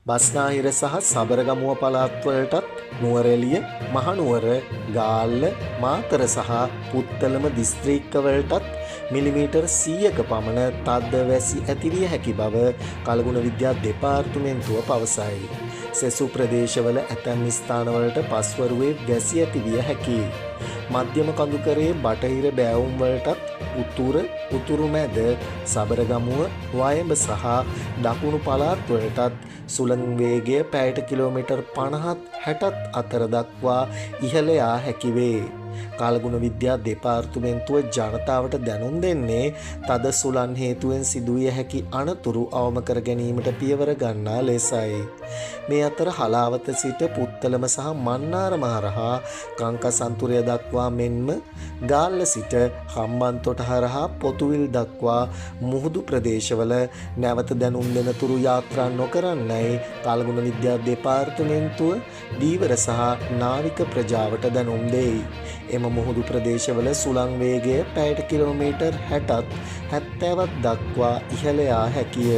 බස්නාහිර සහ සබරගමුව පළාත්වලටත් නුවරඑළිය, මහනුවර, ගාල්ල, මාතර සහ පුත්තලම දිස්ත්‍රික්කවලටත් මිලිමීටර් 100ක පමණ තද වැසි ඇතිවිය හැකි බව කලගුණ විද්‍යා දෙපාර්තමේන්තුව පවසයි. සෙසු ප්‍රදේශවල ඇතැම් ස්ථානවලට පස්වරුවේ වැසි ඇතිවිය හැකියි. මධ්‍යම කඳුකරයේ බටහිර බෑවුම් වලටත් උතුරු මැද සබරගමුව, වයඹ සහ දකුණු පළාත් වලටත් සුළං වේගය පැයට කිලෝමීටර් 50ත් 60ත් අතර දක්වා ඉහළ යා හැකි වේ. කාලගුණ විද්‍යා දෙපාර්තමේන්තුව ජනතාවට දැනුම් දෙන්නේ තද සුළං හේතුවෙන් සිදුවිය හැකි අනතුරු අවම කර ගැනීමට පියවර ගන්නා ලෙසයි. මේ අතර හලාවත සිට පුත්තලම සහ මන්නාරම හරහා කංකසන්තුරය දක්වා මෙන්ම ගාල්ල සිට හම්බන්තොට හරහා පොතුවිල් දක්වා මුහුදු ප්‍රදේශවල නැවත දැනුම් දෙනතුරු යාත්‍රා නොකරන්නයි කාලගුණ විද්‍යා දෙපාර්තමේන්තුව දීවර සහ නාවික ප්‍රජාවට දැනුම් දෙයි. එම මුහුදු ප්‍රදේශවල සුළං වේගය පැයට කිලෝමීටර් 60ත් 70ත් දක්වා ඉහළ යා හැකිය.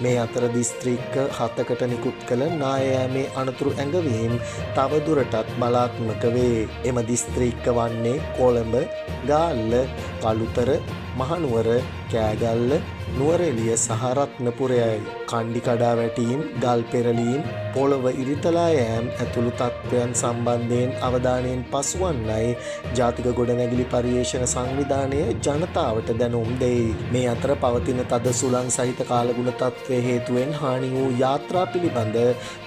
මේ අතර දිස්ත්‍රික්ක 7කට නිකුත් කළ නායෑමේ අනතුරු ඇඟවීම් තවදුරටත් බලාත්මක වේ. එම දිස්ත්‍රික්ක වන්නේ කොළඹ, ගාල්ල, කළුතර, මහනුවර, කෑගල්ල, නුවරඑළිය සහ රත්නපුරයයි. කණ්ඩි කඩා වැටීම්, ගල් පෙරලීම්, පොළව ඉරිතලා යෑම ඇතුළු තත්ත්වයන් සම්බන්ධයෙන් අවධානයෙන් පසුවන්නයි ජාතික ගොඩනැගිලි පර්යේෂණ සංවිධානය ජනතාවට දැනුම් දෙයි. මේ අතර පවතින තද සුළං සහිත කාලගුණ තත්ත්වය හේතුවෙන් හානි වූ යාත්‍රා පිළිබඳ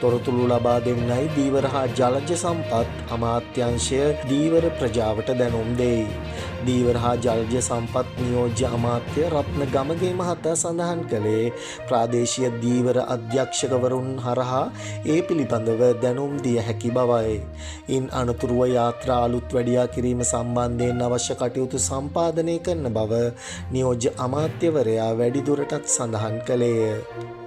තොරතුරු ලබා දෙන්නයි දීවර හා ජලජ සම්පත් අමාත්‍යාංශය දීවර ප්‍රජාවට දැනුම් දෙයි. දීවර හා ජලජ සම්පත් නියෝජ්‍ය අමාත්‍ය රත්න ගමගේ මහතා සඳහන් කළේ ප්‍රාදේශීය දීවර අධ්‍යක්ෂකවරුන් හරහා ඒ පිළිබඳව දැනුම් දිය හැකි බවයි. ඉන් අනතුරුව යාත්‍රා අලුත් වැඩියා කිරීම සම්බන්ධයෙන් අවශ්‍ය කටයුතු සම්පාදනය කරන බව නියෝජ්‍ය අමාත්‍යවරයා වැඩිදුරටත් සඳහන් කළේය.